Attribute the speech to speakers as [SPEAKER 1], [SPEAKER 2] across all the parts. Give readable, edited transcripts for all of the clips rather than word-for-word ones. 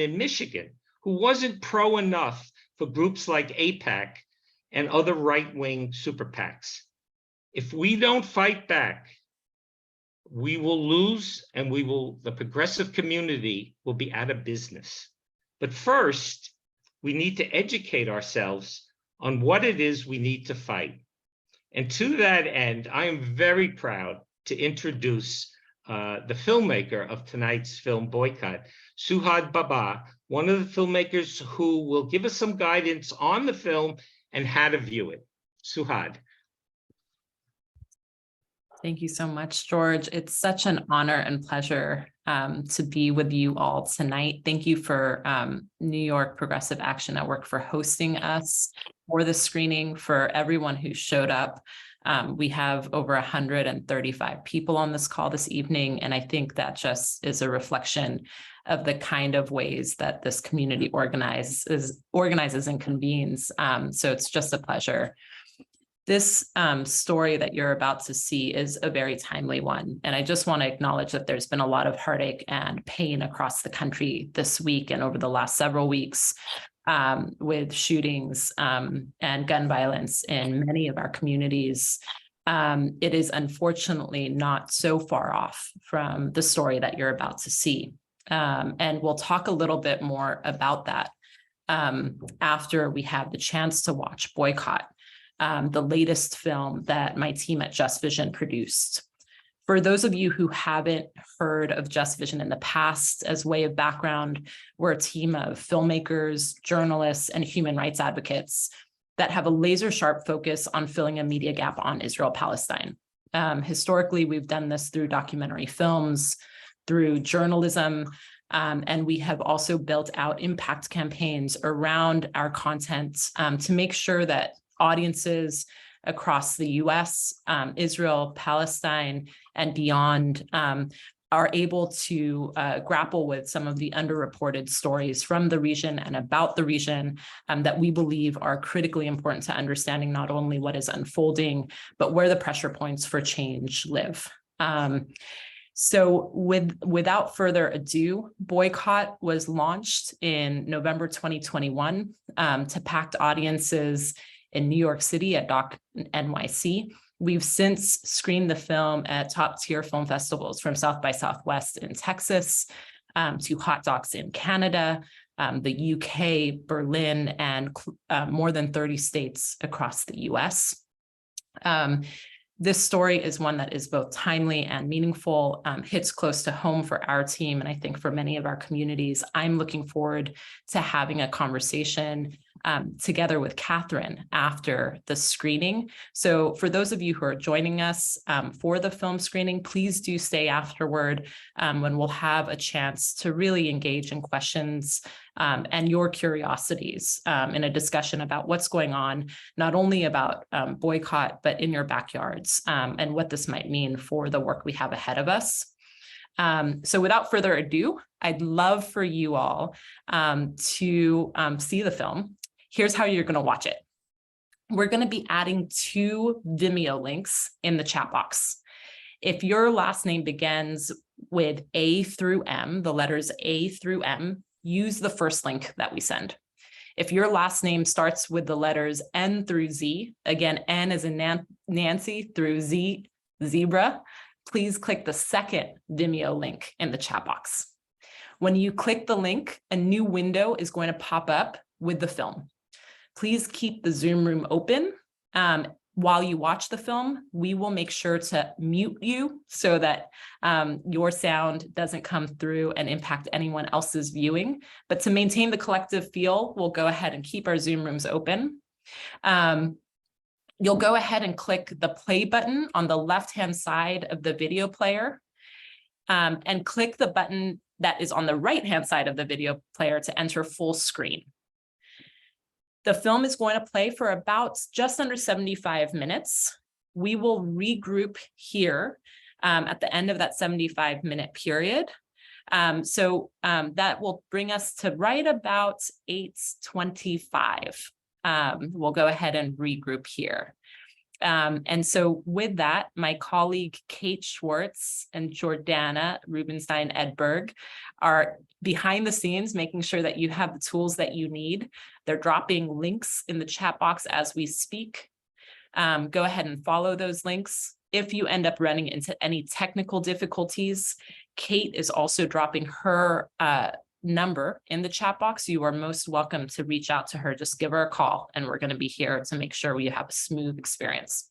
[SPEAKER 1] in Michigan who wasn't pro enough for groups like AIPAC and other right-wing super PACs. If we don't fight back, we will lose, and the progressive community will be out of business. But first, we need to educate ourselves on what it is we need to fight. And to that end, I am very proud to introduce the filmmaker of tonight's film, Boycott, Suhad Baba, one of the filmmakers who will give us some guidance on the film and how to view it. Suhad.
[SPEAKER 2] Thank you so much, George. It's such an honor and pleasure to be with you all tonight. Thank you for New York Progressive Action Network for hosting us for the screening, for everyone who showed up. We have over 135 people on this call this evening, and I think that just is a reflection of the kind of ways that this community organizes and convenes. So it's just a pleasure. This story that you're about to see is a very timely one. And I just want to acknowledge that there's been a lot of heartache and pain across the country this week and over the last several weeks with shootings and gun violence in many of our communities. It is unfortunately not so far off from the story that you're about to see. And we'll talk a little bit more about that after we have the chance to watch Boycott, the latest film that my team at Just Vision produced. For those of you who haven't heard of Just Vision in the past, as way of background, we're a team of filmmakers, journalists, and human rights advocates that have a laser-sharp focus on filling a media gap on Israel-Palestine. Historically, we've done this through documentary films, through journalism, and we have also built out impact campaigns around our content to make sure that audiences across the US, Israel, Palestine, and beyond are able to grapple with some of the underreported stories from the region and about the region that we believe are critically important to understanding not only what is unfolding, but where the pressure points for change live. So without further ado, Boycott was launched in November 2021 to packed audiences in New York City at Doc NYC. We've since screened the film at top-tier film festivals from South by Southwest in Texas to Hot Docs in Canada, the UK, Berlin, and more than 30 states across the US. This story is one that is both timely and meaningful, hits close to home for our team, and I think for many of our communities. I'm looking forward to having a conversation together with Catherine after the screening. So for those of you who are joining us for the film screening, please do stay afterward when we'll have a chance to really engage in questions and your curiosities in a discussion about what's going on, not only about Boycott, but in your backyards and what this might mean for the work we have ahead of us. So without further ado, I'd love for you all to see the film. Here's how you're going to watch it. We're going to be adding 2 Vimeo links in the chat box. If your last name begins with A through M, the letters A through M, use the first link that we send. If your last name starts with the letters N through Z, again, N as in Nancy through Z, zebra, please click the second Vimeo link in the chat box. When you click the link, a new window is going to pop up with the film. Please keep the Zoom room open. While you watch the film, we will make sure to mute you so that your sound doesn't come through and impact anyone else's viewing. But to maintain the collective feel, we'll go ahead and keep our Zoom rooms open. You'll go ahead and click the play button on the left-hand side of the video player and click the button that is on the right-hand side of the video player to enter full screen. The film is going to play for about just under 75 minutes. We will regroup here at the end of that 75-minute period. That will bring us to right about 8:25. We'll go ahead and regroup here. And so with that, my colleague Kate Schwartz and Jordana Rubenstein Edberg are behind the scenes, making sure that you have the tools that you need. They're dropping links in the chat box as we speak. Go ahead and follow those links. If you end up running into any technical difficulties, Kate is also dropping her number in the chat box. You are most welcome to reach out to her. Just give her a call, and we're going to be here to make sure we have a smooth experience.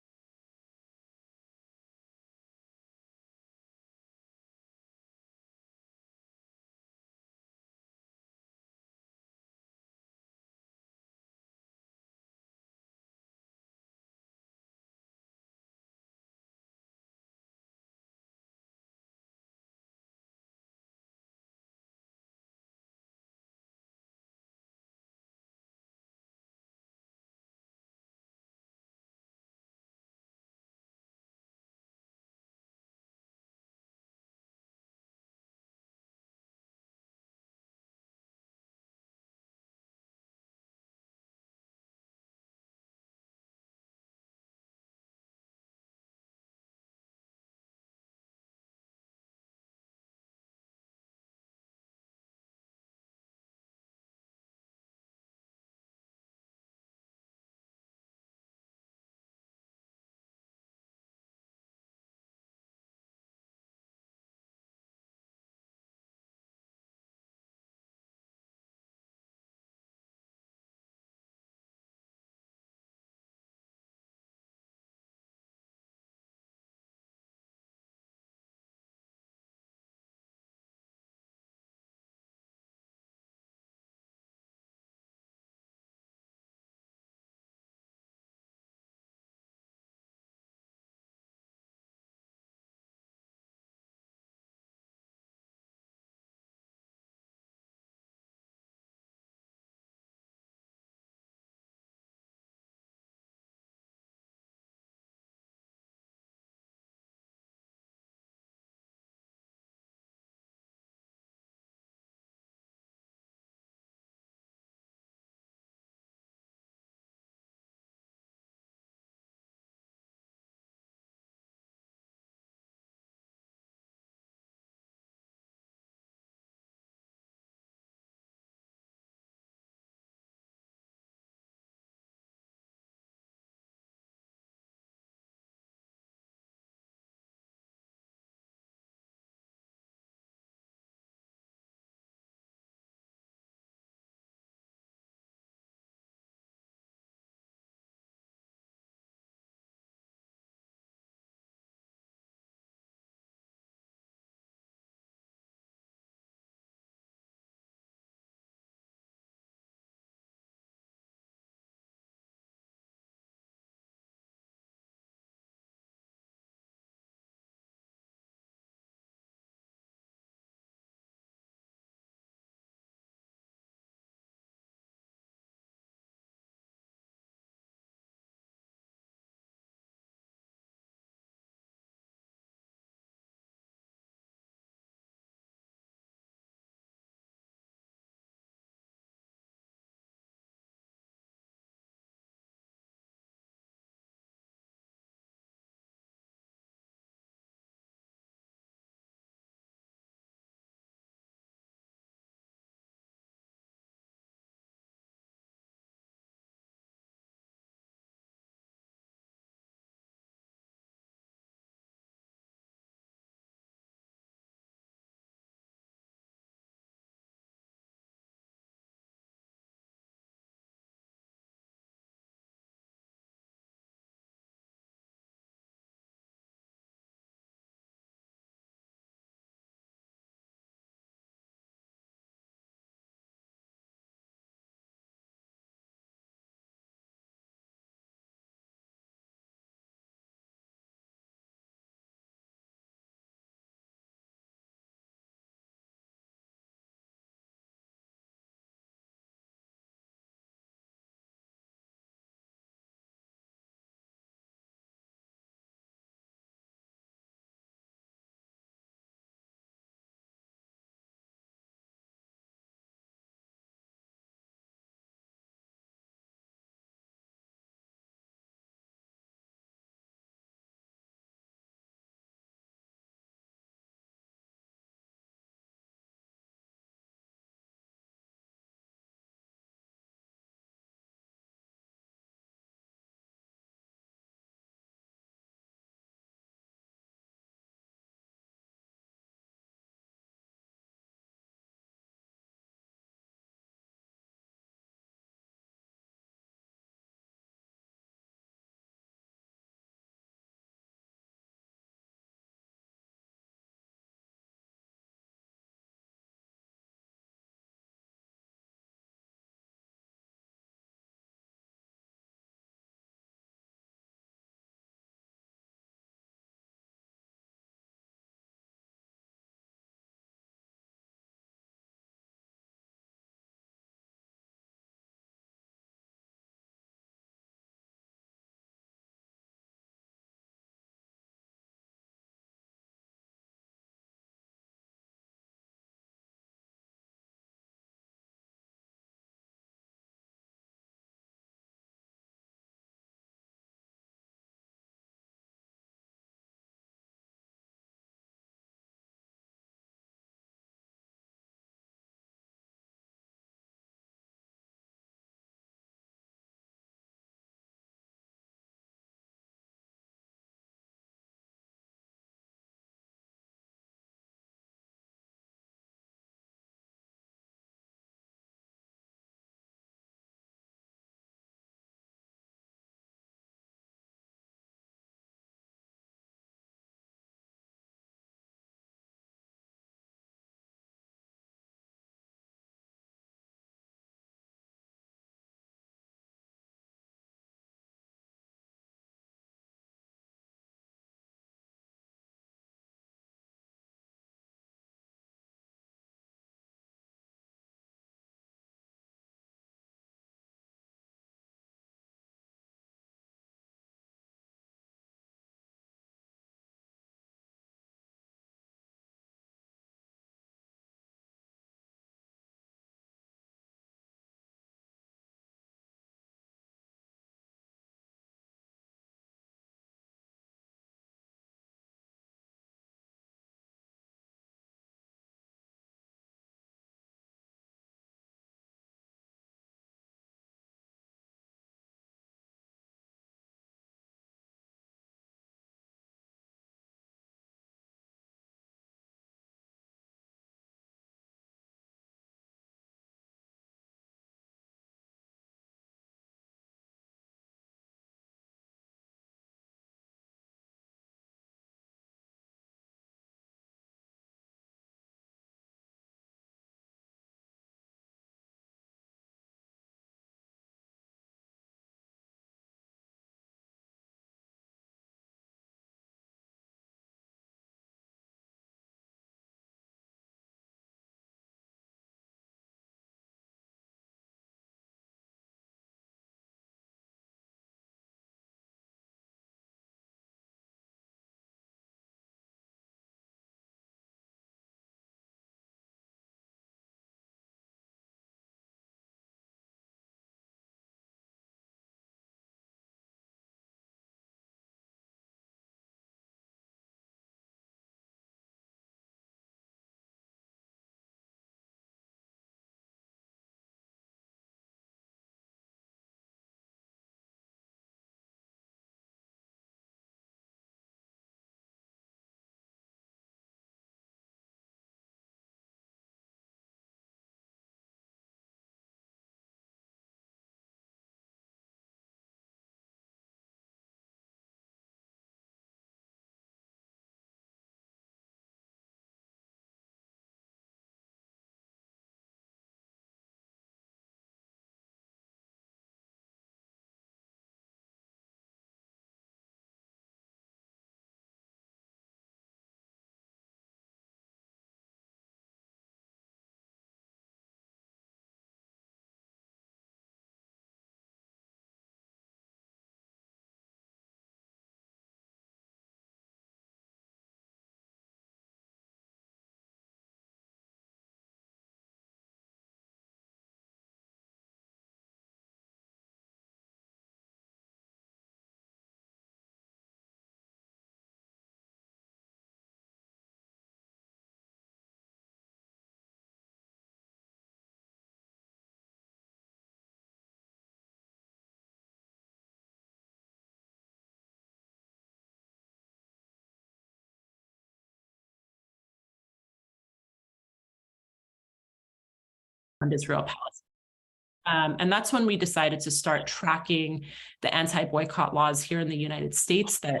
[SPEAKER 2] and Israel-Palestine. And that's when we decided to start tracking the anti-boycott laws here in the United States that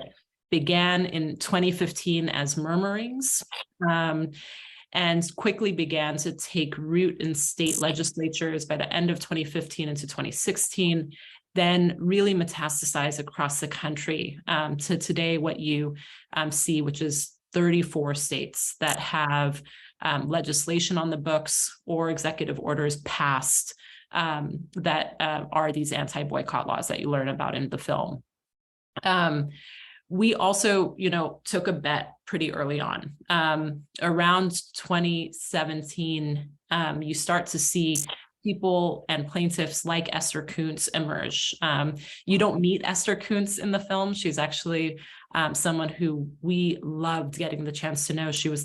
[SPEAKER 2] began in 2015 as murmurings, and quickly began to take root in state legislatures by the end of 2015 into 2016, then really metastasize across the country to today what you see, which is 34 states that have legislation on the books or executive orders passed that are these anti-boycott laws that you learn about in the film. We also, took a bet pretty early on. Around 2017, you start to see people and plaintiffs like Esther Kuntz emerge. You don't meet Esther Kuntz in the film. She's actually someone who we loved getting the chance to know. She's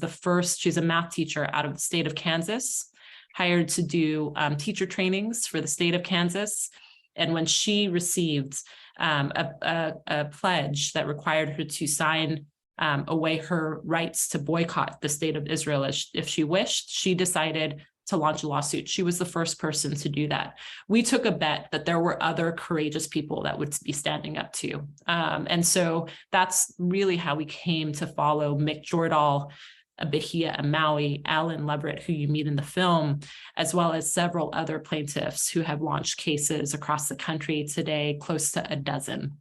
[SPEAKER 2] a math teacher out of the state of Kansas, hired to do teacher trainings for the state of Kansas. And when she received a pledge that required her to sign away her rights to boycott the state of Israel if she wished, she decided to launch a lawsuit. She was the first person to do that. We took a bet that there were other courageous people that would be standing up too. And so that's really how we came to follow Mick Jordahl, Bahia Amawi, Alan Leverett, who you meet in the film, as well as several other plaintiffs who have launched cases across the country today, close to a dozen.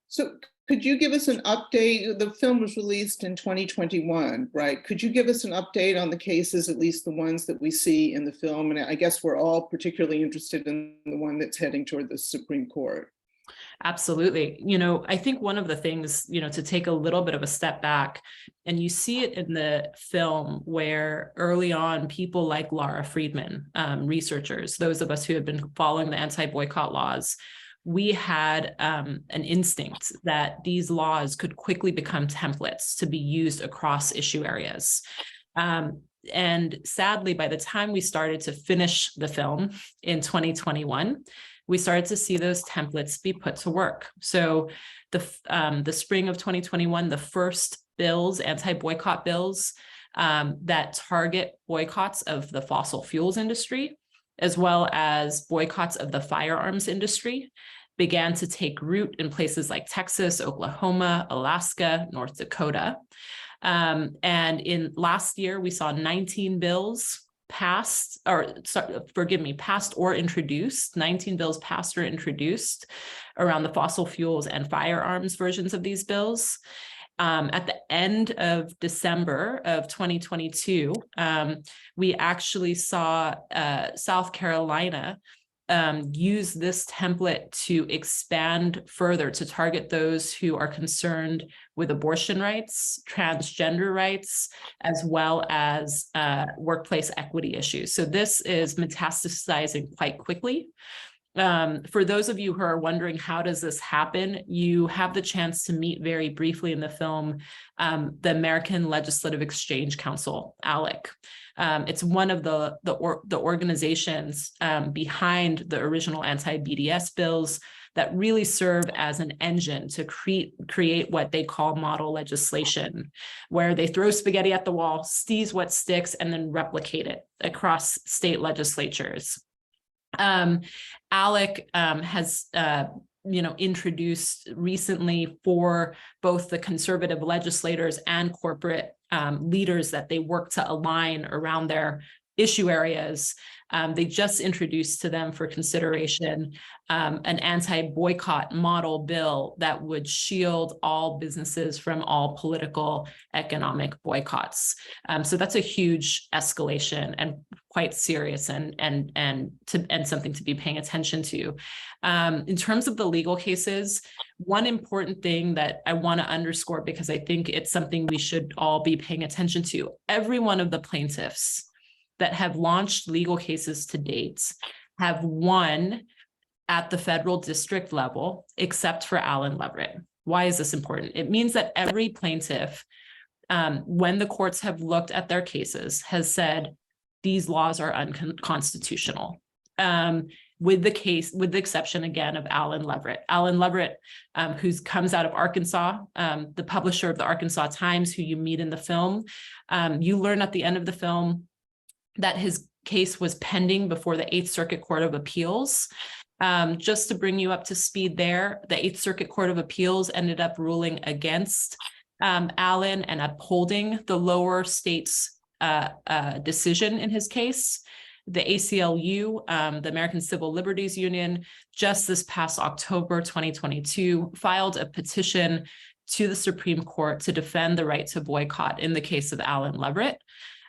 [SPEAKER 3] So could you give us an update? The film was released in 2021, right? Could you give us an update on the cases, at least the ones that we see in the film? And I guess we're all particularly interested in the one that's heading toward the Supreme Court.
[SPEAKER 2] Absolutely. I think one of the things, to take a little bit of a step back, and you see it in the film where early on people like Laura Friedman, researchers, those of us who have been following the anti-boycott laws, we had an instinct that these laws could quickly become templates to be used across issue areas. And sadly, by the time we started to finish the film in 2021, we started to see those templates be put to work. So the spring of 2021, the first bills, anti-boycott bills that target boycotts of the fossil fuels industry, as well as boycotts of the firearms industry, began to take root in places like Texas, Oklahoma, Alaska, North Dakota. And in last year, we saw 19 bills passed or introduced, 19 bills passed or introduced around the fossil fuels and firearms versions of these bills. At the end of December of 2022, we actually saw South Carolina use this template to expand further to target those who are concerned with abortion rights, transgender rights, as well as workplace equity issues. So this is metastasizing quite quickly. For those of you who are wondering, how does this happen? You have the chance to meet very briefly in the film the American Legislative Exchange Council, ALEC. It's one of the organizations behind the original anti-BDS bills that really serve as an engine to create what they call model legislation, where they throw spaghetti at the wall, seize what sticks, and then replicate it across state legislatures. ALEC has introduced recently for both the conservative legislators and corporate leaders that they work to align around their issue areas. They just introduced to them for consideration an anti-boycott model bill that would shield all businesses from all political economic boycotts. So that's a huge escalation and quite serious and something to be paying attention to. In terms of the legal cases, one important thing that I want to underscore, because I think it's something we should all be paying attention to, every one of the plaintiffs that have launched legal cases to date have won at the federal district level, except for Alan Leverett. Why is this important? It means that every plaintiff, when the courts have looked at their cases, has said these laws are unconstitutional. With the exception again of Alan Leverett. Alan Leverett, who comes out of Arkansas, the publisher of the Arkansas Times, who you meet in the film. You learn at the end of the film that his case was pending before the Eighth Circuit Court of Appeals. Just to bring you up to speed there, the Eighth Circuit Court of Appeals ended up ruling against Allen and upholding the lower state's decision in his case. The ACLU, the American Civil Liberties Union, just this past October 2022, filed a petition to the Supreme Court to defend the right to boycott in the case of Allen Leverett.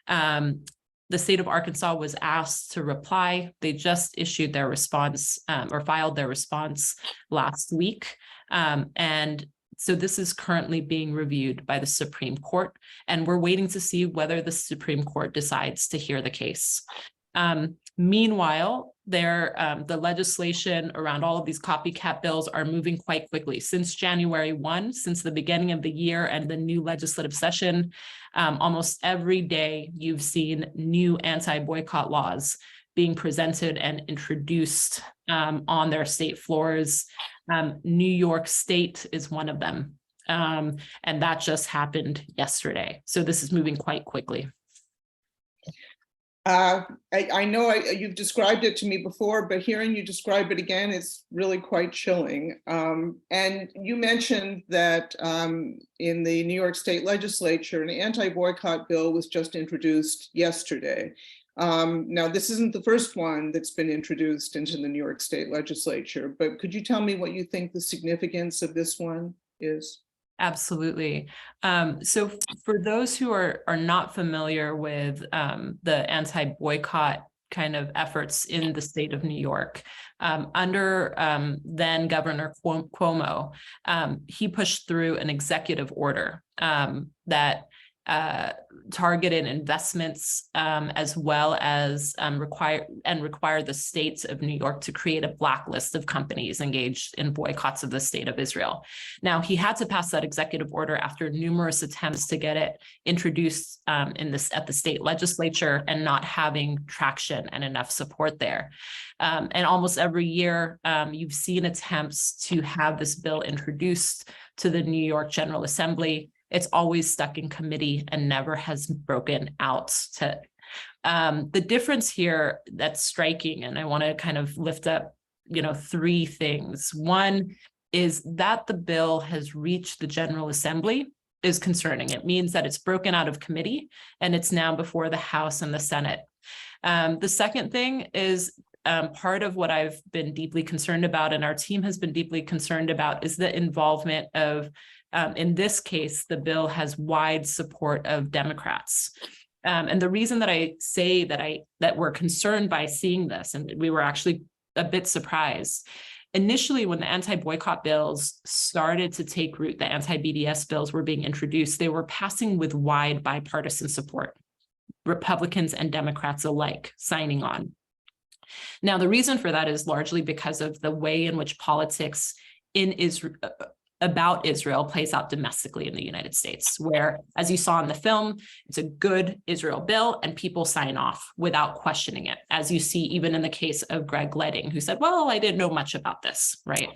[SPEAKER 2] The state of Arkansas was asked to reply. They just issued their response or filed their response last week. And so this is currently being reviewed by the Supreme Court, and we're waiting to see whether the Supreme Court decides to hear the case. Meanwhile, the legislation around all of these copycat bills are moving quite quickly. Since January 1, since the beginning of the year and the new legislative session, almost every day you've seen new anti-boycott laws being presented and introduced on their state floors. New York State is one of them, and that just happened yesterday. So this is moving quite quickly.
[SPEAKER 3] I know you've described it to me before, but hearing you describe it again is really quite chilling. And you mentioned that in the New York State legislature, an anti-boycott bill was just introduced yesterday. Now, this isn't the first one that's been introduced into the New York State legislature, but could you tell me what you think the significance of this one is?
[SPEAKER 2] Absolutely. So for those who are not familiar with the anti-boycott kind of efforts in the state of New York, under then Governor Cuomo, he pushed through an executive order that targeted investments as well as require the states of New York to create a blacklist of companies engaged in boycotts of the state of Israel. Now, he had to pass that executive order after numerous attempts to get it introduced at the state legislature and not having traction and enough support there. And almost every year, you've seen attempts to have this bill introduced to the New York General Assembly. It's always stuck in committee and never has broken out. The difference here that's striking, and I want to kind of lift up, three things. One is that the bill has reached the General Assembly is concerning. It means that it's broken out of committee and it's now before the House and the Senate. The second thing is part of what I've been deeply concerned about, and our team has been deeply concerned about, is the involvement of in this case, the bill has wide support of Democrats. And the reason that I say that we're concerned by seeing this, and we were actually a bit surprised, initially when the anti-boycott bills started to take root, the anti-BDS bills were being introduced, they were passing with wide bipartisan support, Republicans and Democrats alike signing on. Now, the reason for that is largely because of the way in which politics in Israel about Israel plays out domestically in the United States, where, as you saw in the film, it's a good Israel bill and people sign off without questioning it, as you see even in the case of Greg Leding, who said, well, I didn't know much about this, right?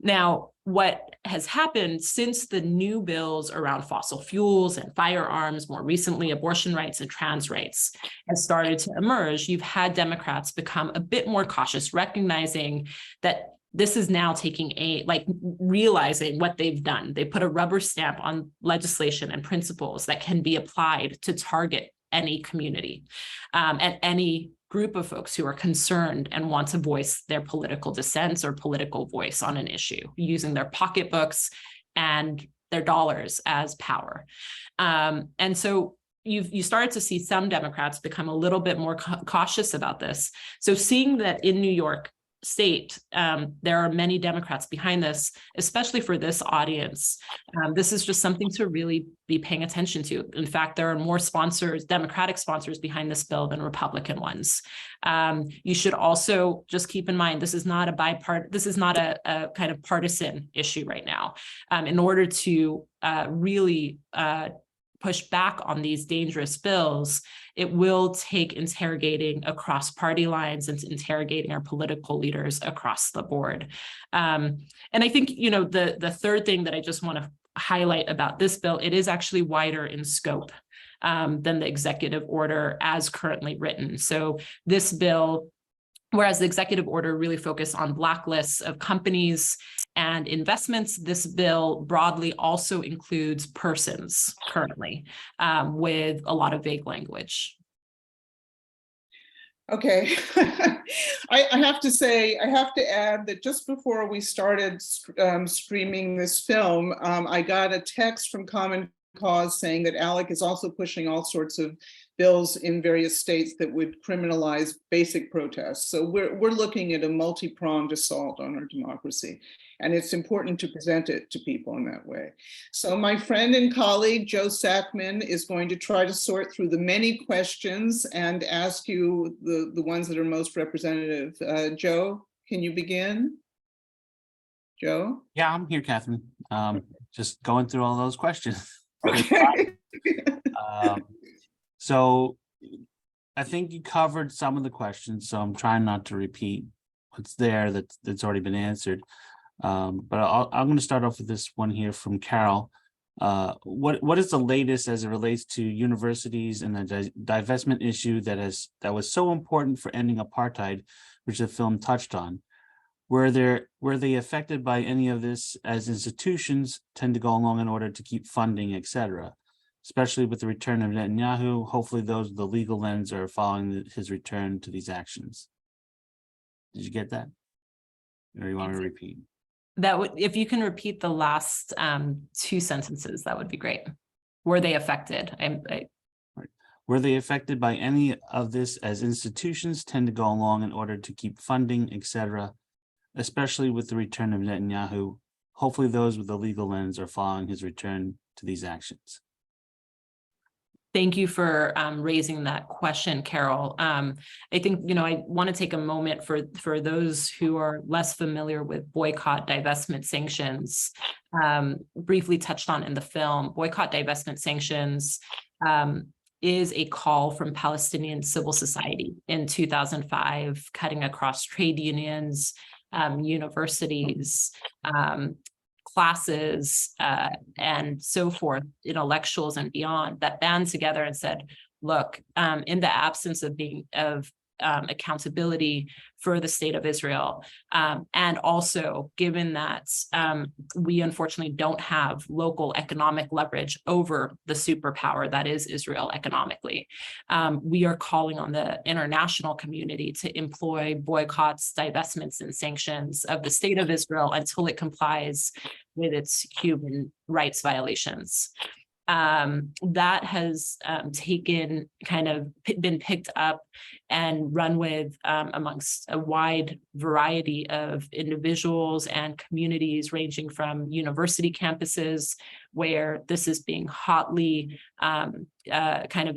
[SPEAKER 2] Now, what has happened since the new bills around fossil fuels and firearms, more recently abortion rights and trans rights, has started to emerge, you've had Democrats become a bit more cautious, recognizing that this is now realizing what they've done. They put a rubber stamp on legislation and principles that can be applied to target any community and any group of folks who are concerned and want to voice their political dissents or political voice on an issue, using their pocketbooks and their dollars as power. And so you started to see some Democrats become a little bit more cautious about this. So seeing that in New York State, there are many Democrats behind this, especially for this audience. This is just something to really be paying attention to. In fact, there are more sponsors, Democratic sponsors behind this bill than Republican ones. You should also just keep in mind, this is not a kind of partisan issue right now. In order to really push back on these dangerous bills, it will take interrogating across party lines and interrogating our political leaders across the board. And I think, the third thing that I just want to highlight about this bill, it is actually wider in scope. than the executive order as currently written. So this bill, whereas the executive order really focused on blacklists of companies and investments, this bill broadly also includes persons currently, with a lot of vague language.
[SPEAKER 3] Okay, I have to say, I have to add that just before we started streaming this film, I got a text from Common Cause saying that ALEC is also pushing all sorts of bills in various states that would criminalize basic protests. So we're looking at a multi-pronged assault on our democracy, and it's important to present it to people in that way. So my friend and colleague, Joe Sackman, is going to try to sort through the many questions and ask you the ones that are most representative. Joe, can you begin? Joe?
[SPEAKER 4] Yeah, I'm here, Catherine. Just going through all those questions.
[SPEAKER 3] Okay.
[SPEAKER 4] So I think you covered some of the questions, so I'm trying not to repeat what's there that's already been answered. But I'm going to start off with this one here from Carol. What is the latest as it relates to universities and the divestment issue that was so important for ending apartheid, which the film touched on? Were they affected by any of this, as institutions tend to go along in order to keep funding, etc.? Especially with the return of Netanyahu, hopefully those with the legal lens are following his return to these actions. Did you get that? Or you want me to repeat?
[SPEAKER 2] That would, if you can repeat the last two sentences, that would be great. Were they affected?
[SPEAKER 4] Right. Were they affected by any of this, as institutions tend to go along in order to keep funding, etc., especially with the return of Netanyahu? Hopefully those with the legal lens are following his return to these actions.
[SPEAKER 2] Thank you for raising that question, Carol. I think, I want to take a moment for those who are less familiar with boycott, divestment, sanctions, briefly touched on in the film. Boycott, divestment, sanctions is a call from Palestinian civil society in 2005, cutting across trade unions, universities, classes, and so forth, intellectuals and beyond, that band together and said, look, in the absence of accountability for the state of Israel, and also given that we unfortunately don't have local economic leverage over the superpower that is Israel economically, we are calling on the international community to employ boycotts, divestments, and sanctions of the state of Israel until it complies with its human rights violations. That has been picked up and run with amongst a wide variety of individuals and communities, ranging from university campuses, where this is being hotly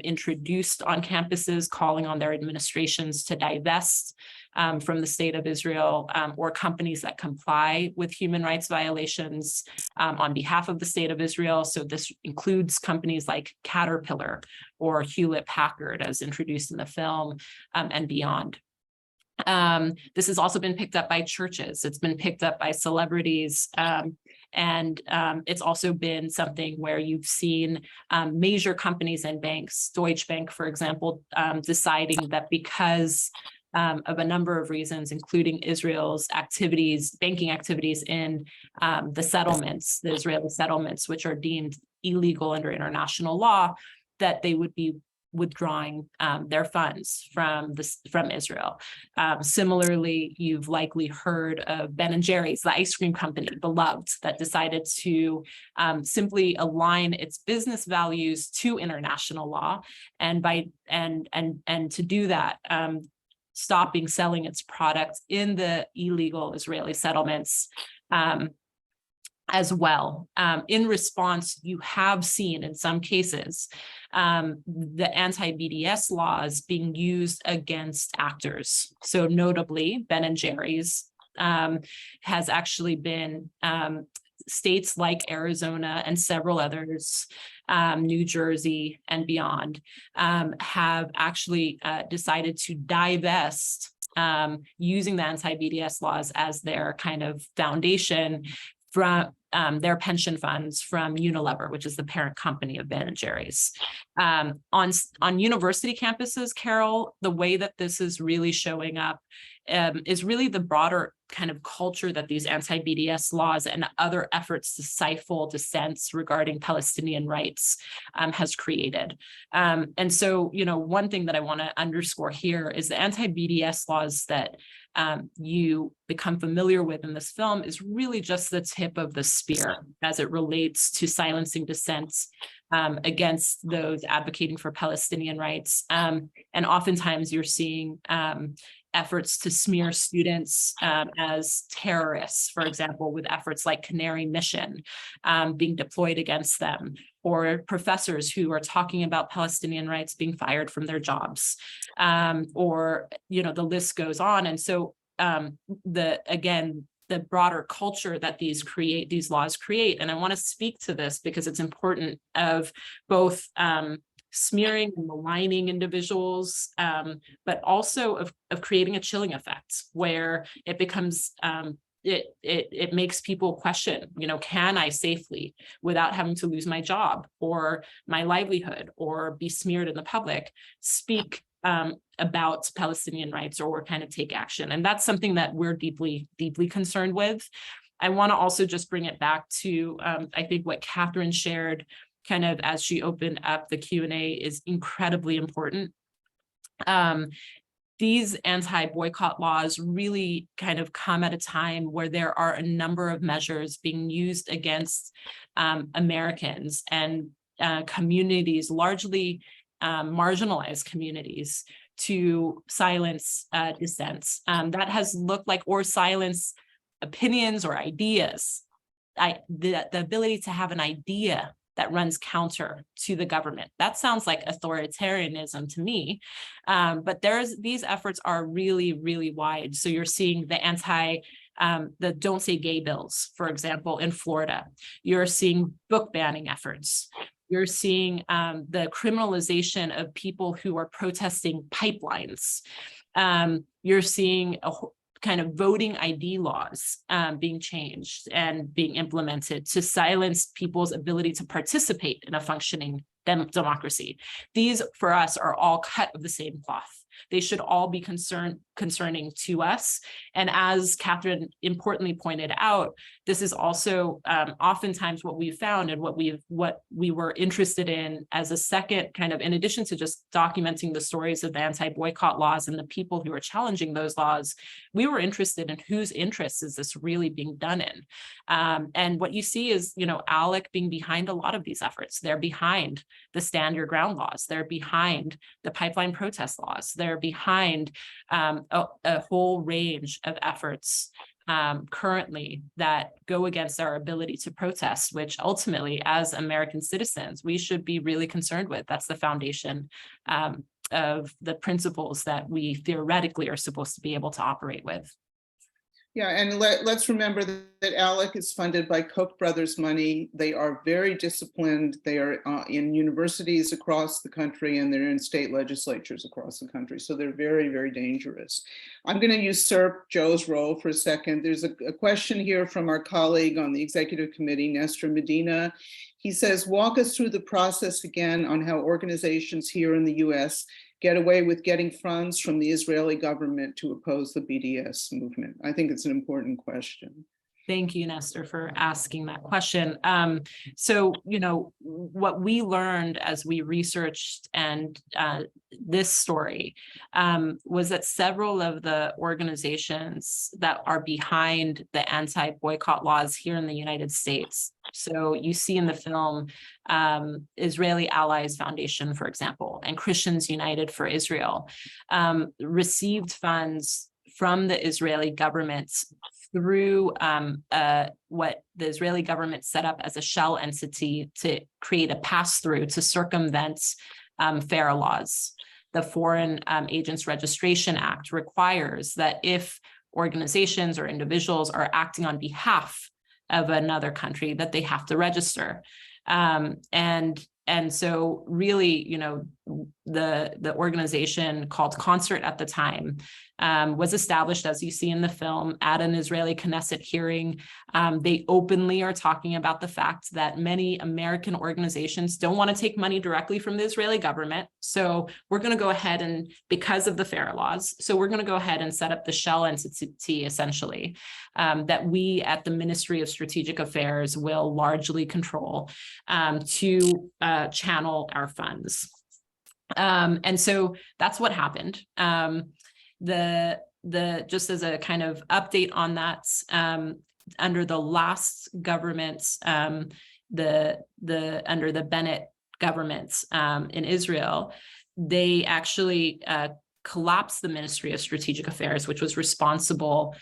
[SPEAKER 2] introduced on campuses, calling on their administrations to divest from the state of Israel, or companies that comply with human rights violations on behalf of the state of Israel. So this includes companies like Caterpillar or Hewlett-Packard, as introduced in the film, and beyond. This has also been picked up by churches. It's been picked up by celebrities. And it's also been something where you've seen major companies and banks, Deutsche Bank, for example, deciding that because of a number of reasons, including Israel's banking activities in the settlements, the Israeli settlements, which are deemed illegal under international law, that they would be withdrawing their funds from Israel. Similarly, you've likely heard of Ben & Jerry's, the ice cream company, beloved, that decided to simply align its business values to international law, and to do that, stopping selling its products in the illegal Israeli settlements as well. In response, you have seen in some cases the anti-BDS laws being used against actors. So notably, Ben & Jerry's has actually been states like Arizona and several others, New Jersey and beyond, have actually decided to divest using the anti-BDS laws as their kind of foundation from their pension funds from Unilever, which is the parent company of Ben & Jerry's. On university campuses, Carol, the way that this is really showing up is really the broader kind of culture that these anti-BDS laws and other efforts to stifle dissents regarding Palestinian rights has created. And so, one thing that I want to underscore here is the anti-BDS laws that you become familiar with in this film is really just the tip of the spear as it relates to silencing dissents against those advocating for Palestinian rights. And oftentimes you're seeing efforts to smear students as terrorists, for example, with efforts like Canary Mission being deployed against them, or professors who are talking about Palestinian rights being fired from their jobs, or, the list goes on. And so the broader culture that these laws create, and I want to speak to this because it's important, of both smearing and maligning individuals, but also of creating a chilling effect where it becomes it makes people question, can I safely, without having to lose my job or my livelihood or be smeared in the public, speak about Palestinian rights or kind of take action? And that's something that we're deeply, deeply concerned with. I want to also just bring it back to, I think what Catherine shared kind of as she opened up the Q&A is incredibly important. These anti-boycott laws really kind of come at a time where there are a number of measures being used against Americans and communities, largely marginalized communities, to silence dissents. That has looked like, or silence opinions or ideas. The ability to have an idea that runs counter to the government. That sounds like authoritarianism to me, but these efforts are really, really wide. So you're seeing the Don't Say Gay bills, for example, in Florida. You're seeing book banning efforts. You're seeing the criminalization of people who are protesting pipelines. You're seeing a kind of voting ID laws being changed and being implemented to silence people's ability to participate in a functioning democracy. These, for us, are all cut of the same cloth. They should all be concerning to us. And as Catherine importantly pointed out, this is also oftentimes what we've found and what we were interested in as a second kind of, in addition to just documenting the stories of the anti-boycott laws and the people who are challenging those laws, we were interested in whose interests is this really being done in. And what you see is, ALEC being behind a lot of these efforts. They're behind the stand your ground laws. They're behind the pipeline protest laws. They're behind a whole range of efforts currently that go against our ability to protest, which ultimately, as American citizens, we should be really concerned with. That's the foundation of the principles that we theoretically are supposed to be able to operate with.
[SPEAKER 3] Yeah, and let's remember that ALEC is funded by Koch brothers money. They are very disciplined. They are in universities across the country, and they're in state legislatures across the country. So they're very, very dangerous. I'm going to usurp Joe's role for a second. There's a question here from our colleague on the executive committee, Nestor Medina. He says, walk us through the process again on how organizations here in the US get away with getting funds from the Israeli government to oppose the BDS movement. I think it's an important question.
[SPEAKER 2] Thank you, Nestor, for asking that question. So, what we learned as we researched and this story was that several of the organizations that are behind the anti-boycott laws here in the United States. So you see in the film, Israeli Allies Foundation, for example, and Christians United for Israel received funds from the Israeli government through what the Israeli government set up as a shell entity to create a pass-through to circumvent FARA laws. The Foreign Agents Registration Act requires that if organizations or individuals are acting on behalf of another country, that they have to register. And so really, the organization called Concert at the time was established, as you see in the film, at an Israeli Knesset hearing. They openly are talking about the fact that many American organizations don't want to take money directly from the Israeli government. So we're going to go ahead and, because of the FAIR laws, so we're going to go ahead and set up the shell entity, essentially, that we at the Ministry of Strategic Affairs will largely control to channel our funds. And so that's what happened. Just as a kind of update on that, under the last government, under the Bennett government in Israel, they actually collapsed the Ministry of Strategic Affairs, which was responsible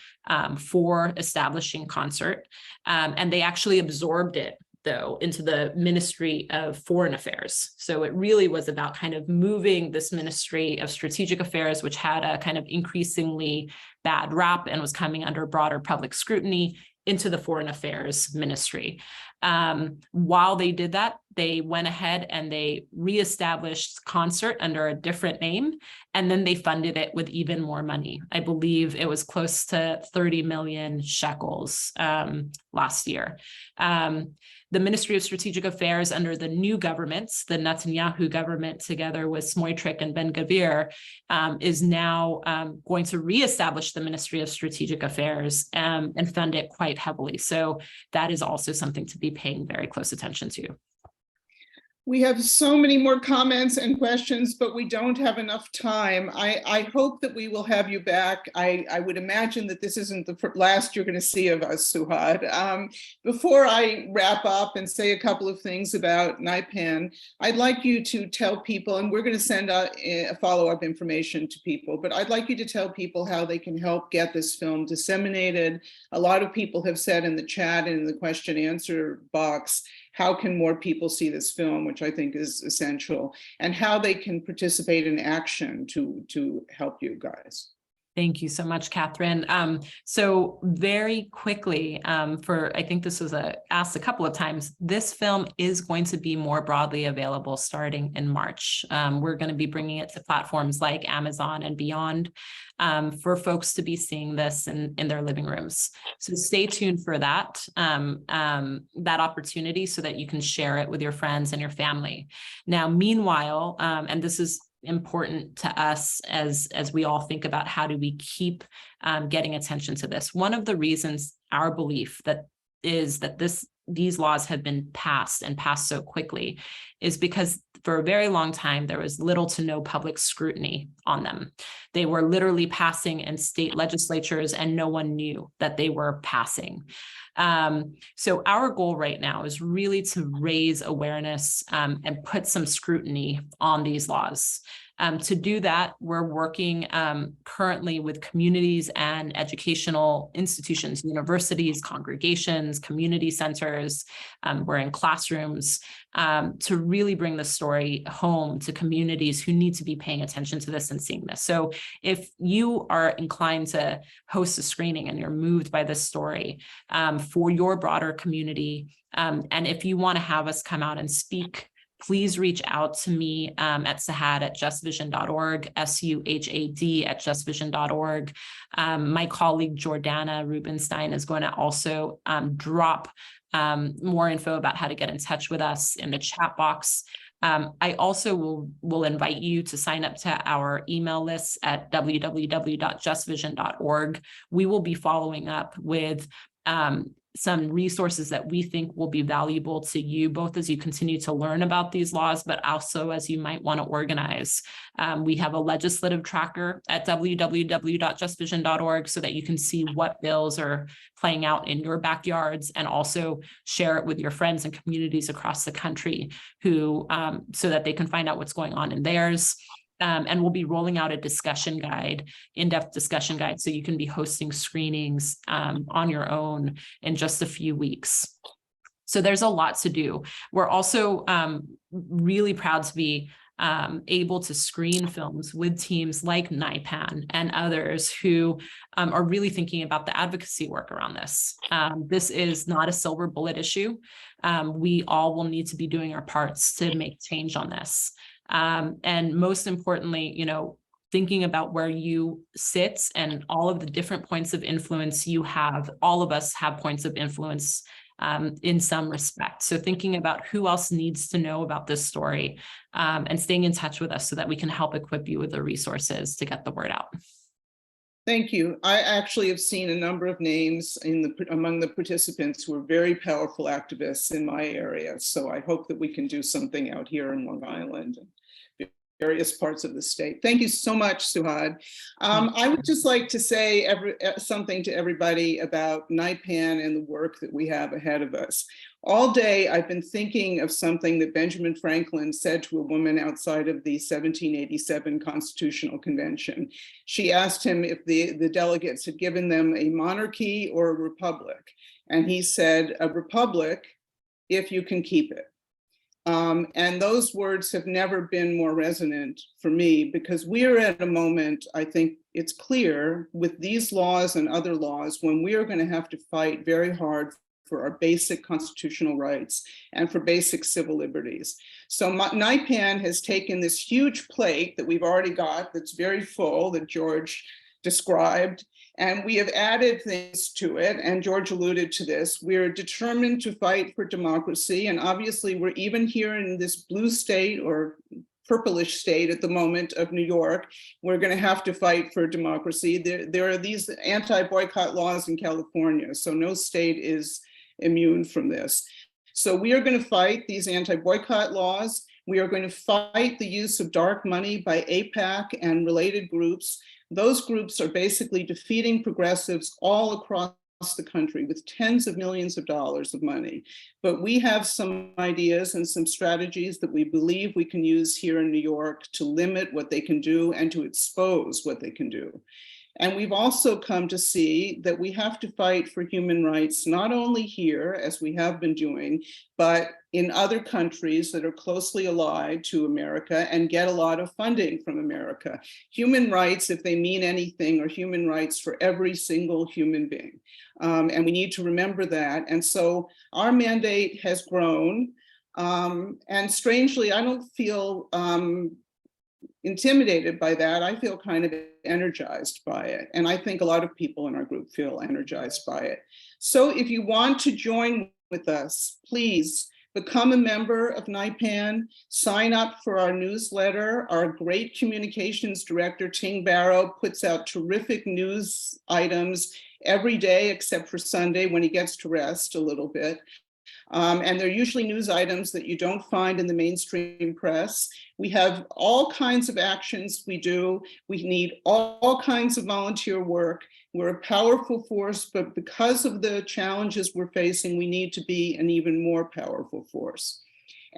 [SPEAKER 2] for establishing Concert, and they actually absorbed it, though, into the Ministry of Foreign Affairs. So it really was about kind of moving this Ministry of Strategic Affairs, which had a kind of increasingly bad rap and was coming under broader public scrutiny, into the Foreign Affairs Ministry. While they did that, they went ahead and they reestablished Concert under a different name, and then they funded it with even more money. I believe it was close to 30 million shekels last year. The Ministry of Strategic Affairs under the new governments, the Netanyahu government, together with Smotrich and Ben-Gvir, is now going to reestablish the Ministry of Strategic Affairs and fund it quite heavily. So that is also something to be paying very close attention to.
[SPEAKER 3] We have so many more comments and questions, but we don't have enough time. I hope that we will have you back. I would imagine that this isn't the last you're going to see of us, Suhad. Before I wrap up and say a couple of things about NIPAN, I'd like you to tell people, and we're going to send out follow-up information to people, but I'd like you to tell people how they can help get this film disseminated. A lot of people have said in the chat and in the question answer box, how can more people see this film, which I think is essential, and how they can participate in action to help you guys.
[SPEAKER 2] Thank you so much, Catherine. So very quickly, I think this was asked a couple of times, this film is going to be more broadly available starting in March. We're going to be bringing it to platforms like Amazon and beyond for folks to be seeing this in their living rooms. So stay tuned for that opportunity so that you can share it with your friends and your family. Now, meanwhile, and this is important to us as we all think about how do we keep getting attention to this. One of the reasons, our belief is that these laws have been passed and passed so quickly is because for a very long time, there was little to no public scrutiny on them. They were literally passing in state legislatures and no one knew that they were passing. So our goal right now is really to raise awareness and put some scrutiny on these laws. To do that, we're working currently with communities and educational institutions, universities, congregations, community centers. We're in classrooms to really bring the story home to communities who need to be paying attention to this and seeing this. So if you are inclined to host a screening and you're moved by this story for your broader community, and if you want to have us come out and speak, please reach out to me at suhad@justvision.org, SUHAD@justvision.org. My colleague Jordana Rubenstein is going to also drop more info about how to get in touch with us in the chat box. I also will invite you to sign up to our email list at www.justvision.org. We will be following up with some resources that we think will be valuable to you, both as you continue to learn about these laws, but also as you might want to organize. We have a legislative tracker at www.justvision.org so that you can see what bills are playing out in your backyards and also share it with your friends and communities across the country who, so that they can find out what's going on in theirs. And we'll be rolling out a discussion guide, in-depth discussion guide, so you can be hosting screenings on your own in just a few weeks. So there's a lot to do. We're also really proud to be able to screen films with teams like NIPAN and others who are really thinking about the advocacy work around this. This is not a silver bullet issue. We all will need to be doing our parts to make change on this. And most importantly, thinking about where you sit and all of the different points of influence you have. All of us have points of influence in some respect. So thinking about who else needs to know about this story, and staying in touch with us so that we can help equip you with the resources to get the word out.
[SPEAKER 3] Thank you. I actually have seen a number of names among the participants who are very powerful activists in my area. So I hope that we can do something out here in Long Island and various parts of the state. Thank you so much, Suhad. I would just like to say something to everybody about NIPAN and the work that we have ahead of us. All day, I've been thinking of something that Benjamin Franklin said to a woman outside of the 1787 Constitutional Convention. She asked him if the delegates had given them a monarchy or a republic. And he said, a republic, if you can keep it. And those words have never been more resonant for me, because we are at a moment, I think it's clear, with these laws and other laws, when we are going to have to fight very hard for our basic constitutional rights and for basic civil liberties. So NIPAN has taken this huge plate that we've already got that's very full, that George described, and we have added things to it, and George alluded to this. We're determined to fight for democracy, and obviously we're even here in this blue state or purplish state at the moment of New York, we're going to have to fight for democracy. There are these anti-boycott laws in California, so no state is immune from this. So we are going to fight these anti-boycott laws. We are going to fight the use of dark money by AIPAC and related groups. Those groups are basically defeating progressives all across the country with tens of millions of dollars of money. But we have some ideas and some strategies that we believe we can use here in New York to limit what they can do and to expose what they can do. And we've also come to see that we have to fight for human rights, not only here, as we have been doing, but in other countries that are closely allied to America and get a lot of funding from America. Human rights, if they mean anything, are human rights for every single human being. And we need to remember that. And so our mandate has grown. And strangely, I don't feel intimidated by that. I feel kind of energized by it. And I think a lot of people in our group feel energized by it. So if you want to join with us, please become a member of NIPAN, sign up for our newsletter. Our great communications director, Ting Barrow, puts out terrific news items every day, except for Sunday when he gets to rest a little bit. And they're usually news items that you don't find in the mainstream press. We have all kinds of actions we do. We need all kinds of volunteer work. We're a powerful force, but because of the challenges we're facing, we need to be an even more powerful force.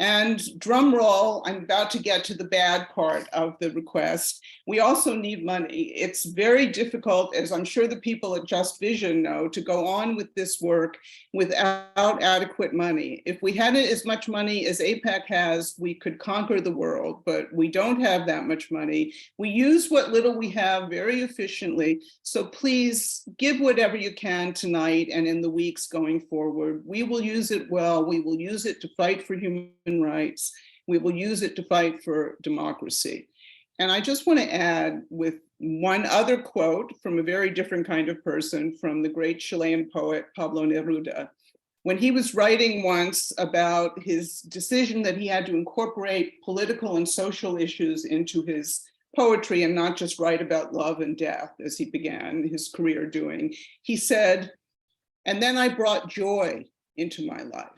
[SPEAKER 3] And drum roll, I'm about to get to the bad part of the request. We also need money. It's very difficult, as I'm sure the people at Just Vision know, to go on with this work without adequate money. If we had as much money as AIPAC has, we could conquer the world, but we don't have that much money. We use what little we have very efficiently. So please give whatever you can tonight and in the weeks going forward. We will use it well. We will use it to fight for human rights. We will use it to fight for democracy. And I just want to add with one other quote from a very different kind of person, from the great Chilean poet Pablo Neruda. When he was writing once about his decision that he had to incorporate political and social issues into his poetry and not just write about love and death, as he began his career doing, he said, "And then I brought joy into my life."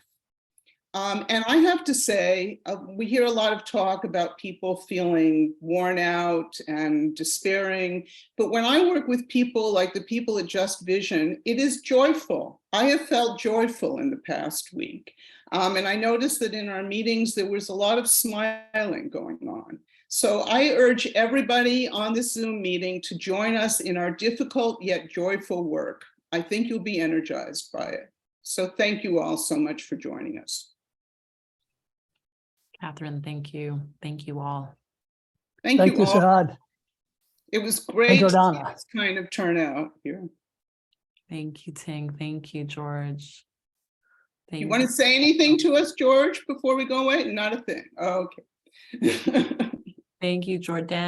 [SPEAKER 3] And I have to say, we hear a lot of talk about people feeling worn out and despairing, but when I work with people like the people at Just Vision, it is joyful. I have felt joyful in the past week. And I noticed that in our meetings, there was a lot of smiling going on. So I urge everybody on this Zoom meeting to join us in our difficult yet joyful work. I think you'll be energized by it. So thank you all so much for joining us.
[SPEAKER 2] Catherine, thank you. Thank you all.
[SPEAKER 3] Thank you all.
[SPEAKER 5] Suhad.
[SPEAKER 3] It was great to see
[SPEAKER 5] Jordana.
[SPEAKER 3] this kind of turnout here.
[SPEAKER 2] Thank you, Ting. Thank you, George.
[SPEAKER 3] You want to say anything to us, George, before we go away? Not a thing. Oh, okay.
[SPEAKER 2] Thank you, Jordan.